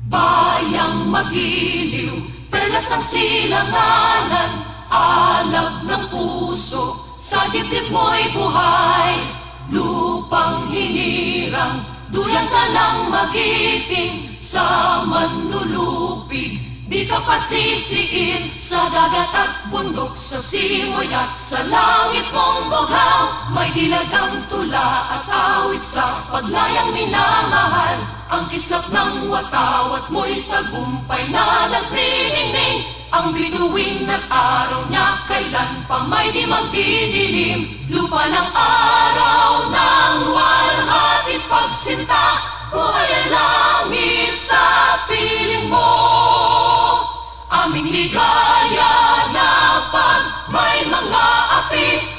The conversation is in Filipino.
Bayang magiliw, perlas ng silanganan, alab ng puso, sa dibdib mo'y buhay. Lupang hinirang, duyan ka ng magiting, sa manlulupig, di ka pasisiin. Sa dagat at bundok, sa simoy at sa langit mong bughaw, may dilagang tula at awit sa paglayang minamahal. Ang kislap ng watawat mo'y tagumpay na nagniningning. Ang bituin at araw niya kailan pa may di magdidilim. Lupa ng araw ng walhati pagsinta, buhay ay langit sa piling mo. Aming ligaya na pag may mga api,